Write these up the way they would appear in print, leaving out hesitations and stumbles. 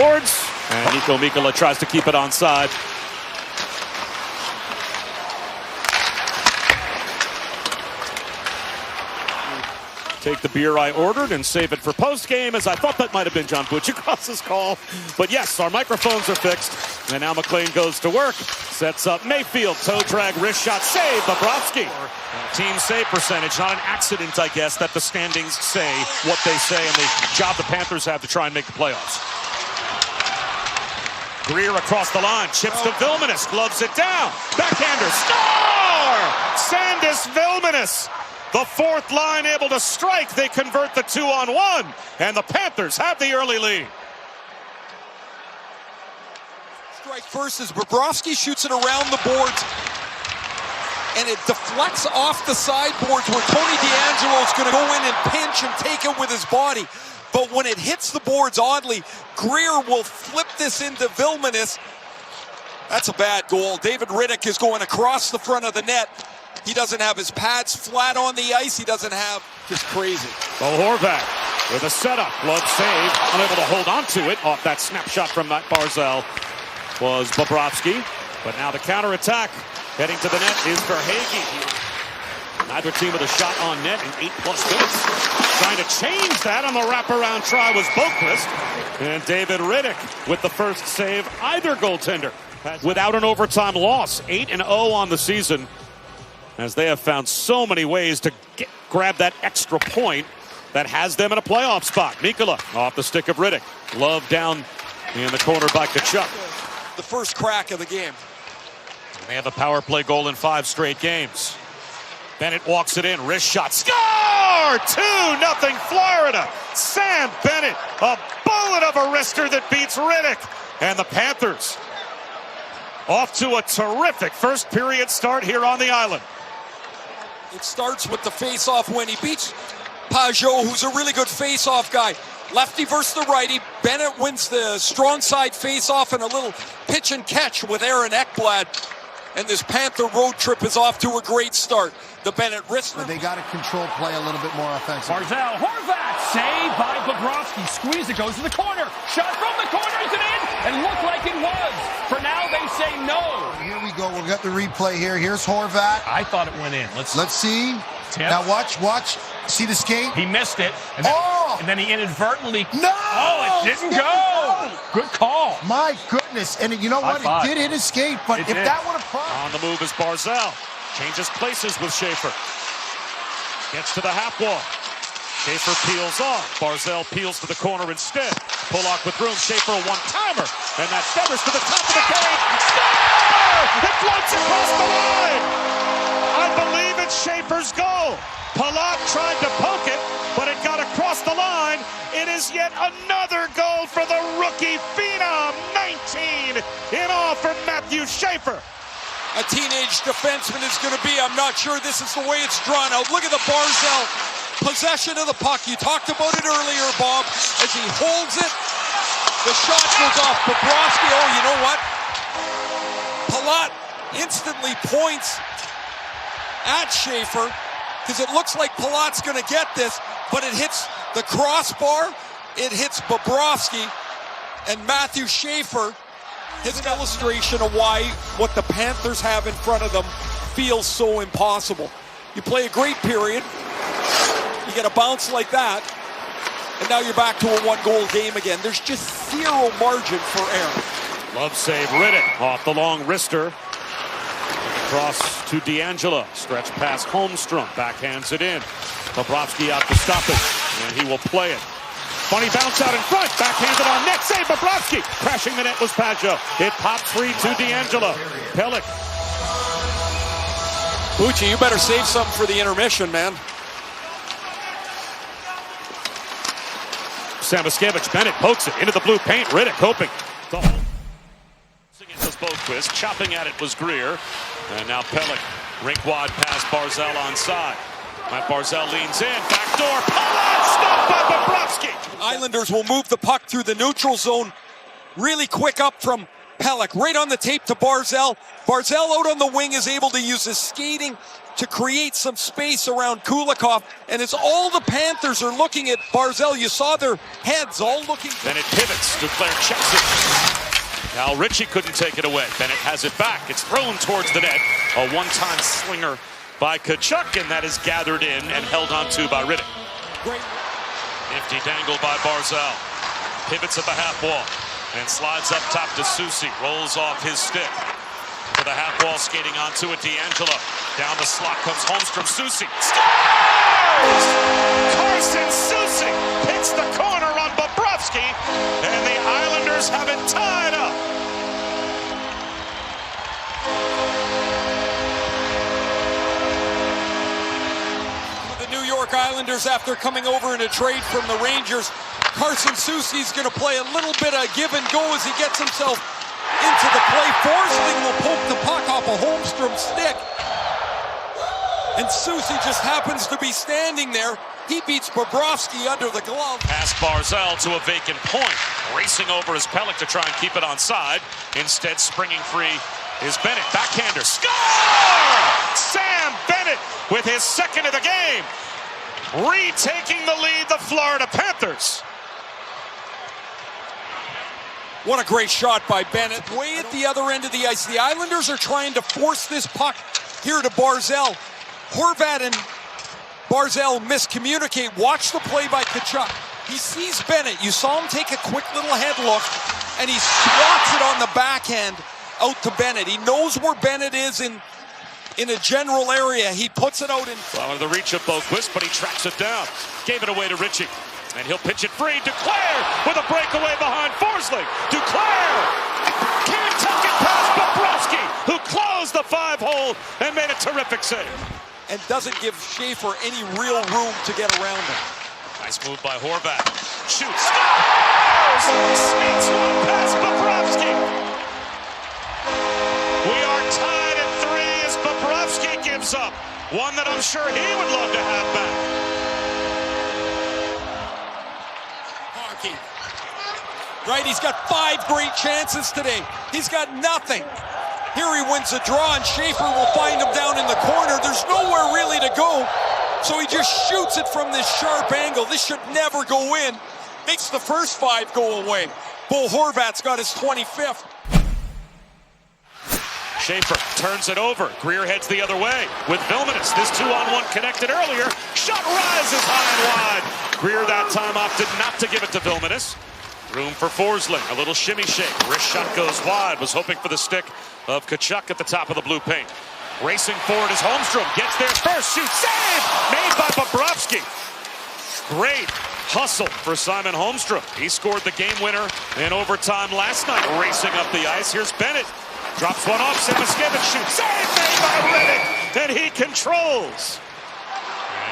boards, and Niko Mikkola tries to keep it onside. Take the beer I ordered and save it for post-game, as I thought that might have been John Buccigross's call. But yes, our microphones are fixed. And now McLean goes to work. Sets up Mayfield. Toe drag, wrist shot, save. Bobrovsky. Team save percentage. Not an accident, I guess, that the standings say what they say and the job the Panthers have to try and make the playoffs. Greer across the line. Chips to Vilmanis. Gloves it down. Backhander. Score! Sandis Vilmanis. The fourth line able to strike. They convert the 2-on-1. And the Panthers have the early lead. Strike first as Bobrovsky shoots it around the boards. And it deflects off the sideboards where Tony DeAngelo is going to go in and pinch and take it with his body. But when it hits the boards, oddly, Greer will flip this into Vilmanis. That's a bad goal. David Rittich is going across the front of the net. He doesn't have his pads flat on the ice. He doesn't have, just crazy. Bo Horvat with a setup. Glove save. Unable to hold on to it. Off that snapshot from Matt Barzal was Bobrovsky. But now the counterattack heading to the net is Verhaeghe. Neither team with a shot on net in 8+ minutes. Trying to change that on the wraparound try was Boqvist. And David Rittich with the first save. Either goaltender without an overtime loss. 8-0 on the season, as they have found so many ways to grab that extra point that has them in a playoff spot. Mikkola off the stick of Rittich. Love down in the corner by Tkachuk. The first crack of the game. And they have a power play goal in 5 straight games. Bennett walks it in. Wrist shot. Score! 2-0 Florida. Sam Bennett. A bullet of a wrister that beats Rittich. And the Panthers off to a terrific first period start here on the island. It starts with the face-off when he beats Pajot, who's a really good face-off guy. Lefty versus the righty. Bennett wins the strong side face-off and a little pitch and catch with Aaron Ekblad. And this Panther road trip is off to a great start. The Bennett wrist. They got to control play a little bit more offensively. Barzal, Horvat, saved by Bobrovsky. Squeeze it, goes to the corner. Shot from the corner, is it in? And looked like it was. For now, they say no. Here we go. We'll get the replay here. Here's Horvat. I thought it went in. Let's see. Tip. Now watch. See the skate? He missed it. And then he inadvertently. No! Oh, it didn't go. Good call. My goodness. And you know what? It did hit his skate, but if that would have popped. On the move is Barzal. Changes places with Schaefer. Gets to the half wall. Schaefer peels off. Barzal peels to the corner instead. Pulock with room. Schaefer a one-timer. And that feathers to the top of the cage. Score! It floats across the line! I believe it's Schaefer's goal. Pulock tried to poke it, but it got across the line. It is yet another goal for the rookie phenom. 19 in all for Matthew Schaefer. A teenage defenseman is going to be. I'm not sure this is the way it's drawn out. Look at the Barzal possession of the puck. You talked about it earlier, Bob. As he holds it, the shot goes off. Bobrovsky, oh, you know what? Palat instantly points at Schaefer because it looks like Palat's going to get this, but it hits the crossbar. It hits Bobrovsky, and Matthew Schaefer. His illustration of why what the Panthers have in front of them feels so impossible. You play a great period, you get a bounce like that, and now you're back to a 1-goal game again. There's just zero margin for error. Love save, Rittich off the long wrister. Across to DeAngelo. Stretch past Holmstrom. Backhands it in. Bobrovsky out to stop it, and he will play it. Funny bounce out in front. Backhanded on net. Save Bobrovsky. Crashing the net was Pajot. It pops free to DeAngelo. Pelech. Bucci, you better save something for the intermission, man. Samoskevich. Bennett pokes it into the blue paint. Rittich hoping. It was Boqvist. Chopping at it was Greer. And now Pelech. Rink wide pass. Barzal onside. Matt Barzal leans in. Backdoor. Pelech stopped by Bobrovsky. Islanders will move the puck through the neutral zone. Really quick up from Pelech. Right on the tape to Barzal. Barzal out on the wing is able to use his skating to create some space around Kulikov, and it's all the Panthers are looking at Barzal. You saw their heads all looking. Bennett pivots. Duclair checks it. Now Ritchie couldn't take it away. Bennett has it back. It's thrown towards the net. A one-time slinger by Tkachuk, and that is gathered in and held onto by Riddick. Great. Nifty dangle by Barzal. Pivots at the half wall and slides up top to Soucy. Rolls off his stick. To the half wall, skating onto it, D'Angelo. Down the slot comes Holmstrom. Soucy scores! Carson Soucy hits the corner on Bobrovsky, and the Islanders have it tied up. The New York Islanders, after coming over in a trade from the Rangers, Carson Soucy's going to play a little bit of give and go as he gets himself into the play. Forsling will poke the puck off a Holmstrom stick. And Soucy just happens to be standing there. He beats Bobrovsky under the glove. Pass Barzal to a vacant point. Racing over is Pelech to try and keep it onside. Instead, springing free is Bennett. Backhander. Score! Sam Bennett with his second of the game. Retaking the lead, the Florida Panthers. What a great shot by Bennett. Way at the other end of the ice. The Islanders are trying to force this puck here to Barzal. Horvat and Barzal miscommunicate. Watch the play by Tkachuk. He sees Bennett. You saw him take a quick little head look, and he swats it on the backhand out to Bennett. He knows where Bennett is in a general area. He puts it out in well, under the reach of Boquist, but he tracks it down. Gave it away to Ritchie. And he'll pitch it free. Duclair with a breakaway behind Forsling. Duclair can't tuck it past Bobrovsky, who closed the 5-hole and made a terrific save. and doesn't give Schaefer any real room to get around him. Nice move by Horvat. Shoots. Scores! Sneaks one past Bobrovsky. We are tied at 3 as Bobrovsky gives up one that I'm sure he would love to have back. Hockey. Right, he's got 5 great chances today. He's got nothing. Here he wins the draw, and Schaefer will find him down in the corner. There's nowhere really to go, so he just shoots it from this sharp angle. This should never go in. Makes the first 5 go away. Bo Horvat's got his 25th. Schaefer turns it over. Greer heads the other way with Vilmanis. This 2-on-1 connected earlier. Shot rises high and wide. Greer that time opted not to give it to Vilmanis. Room for Forsling. A little shimmy shake. Wrist shot goes wide. Was hoping for the stick of Tkachuk at the top of the blue paint. Racing forward is Holmstrom. Gets there first. Shoot. Save! Made by Bobrovsky. Great hustle for Simon Holmstrom. He scored the game winner in overtime last night. Racing up the ice. Here's Bennett. Drops one off. Samoskevich shoots. Save made by Riddick. And he controls.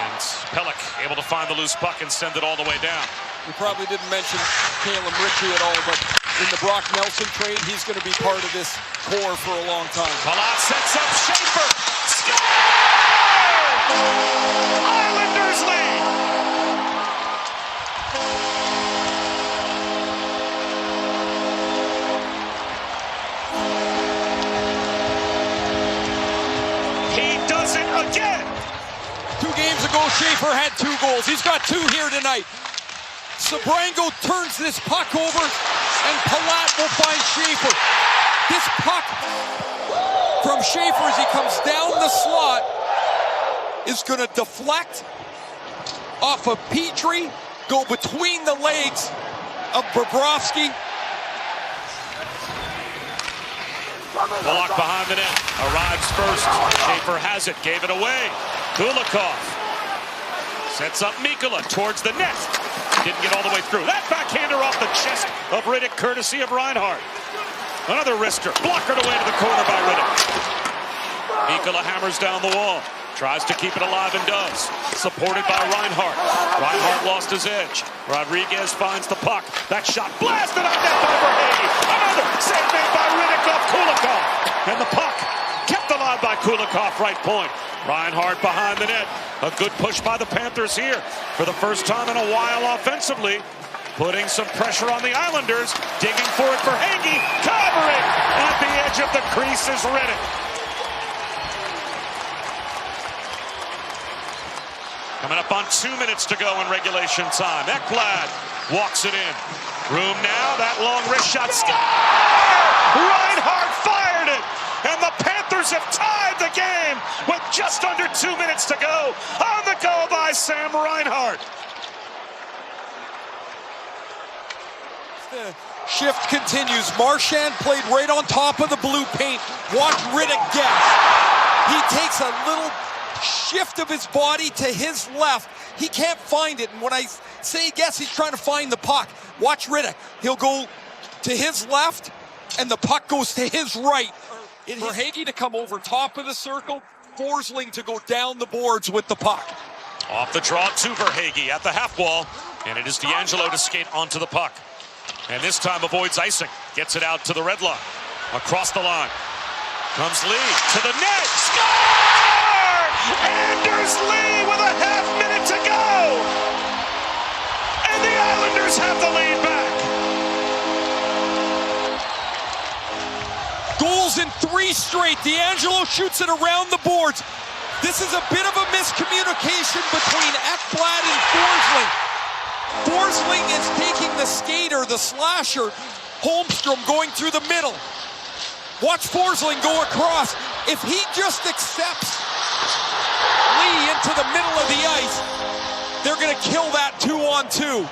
And Pelech able to find the loose puck and send it all the way down. We probably didn't mention Caleb Ritchie at all, but in the Brock Nelson trade, he's going to be part of this core for a long time. Palat sets up Schaefer. Score! Islanders lead. He does it again. 2 games ago, Schaefer had 2 goals. He's got 2 here tonight. Sabrango turns this puck over, and Palat will find Schaefer. This puck from Schaefer as he comes down the slot is going to deflect off of Petrie, go between the legs of Bobrovsky. Block behind the net. Arrives first. Schaefer has it. Gave it away. Kulikov sets up Mikkola towards the net. Didn't get all the way through. That backhander off the chest of Riddick, courtesy of Reinhart. Another wrister. Blockered away to the corner by Riddick. Mikkola hammers down the wall. Tries to keep it alive and does. Supported by Reinhart. Reinhart lost his edge. Rodriguez finds the puck. That shot blasted on net by Verhage. Another save made by Riddick off Kulikov. And the puck kept alive by Kulikov, right point. Reinhart behind the net. A good push by the Panthers here for the first time in a while offensively. Putting some pressure on the Islanders. Digging for it for Hagee. Covering at the edge of the crease is Riddick. Coming up on 2 minutes to go in regulation time. Ekblad walks it in. Room now, that long wrist shot. Reinhart fired it, and the Panthers have tied the game with just under 2 minutes to go. On the go by Sam Reinhart. The shift continues. Marchand played right on top of the blue paint. Watch Riddick guess. He takes a little shift of his body to his left. He can't find it, and when I say guess, he's trying to find the puck. Watch Riddick. He'll go to his left, and the puck goes to his right. For Hagee to come over top of the circle, Forsling to go down the boards with the puck. Off the draw to Verhaeghe at the half wall, and it is DeAngelo to skate onto the puck. And this time avoids icing. Gets it out to the red line. Across the line. Comes Lee to the net. Score! Anders Lee with a half minute to go! And the Islanders have the lead back. Goals in 3 straight. DeAngelo shoots it around the boards. This is a bit of a miscommunication between Ekblad and Forsling. Forsling is taking the skater, the slasher, Holmstrom going through the middle. Watch Forsling go across. If he just accepts Lee into the middle of the ice, they're going to kill that 2-on-2.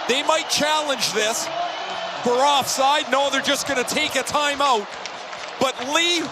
They might challenge this for offside. No, they're just going to take a timeout. But Lee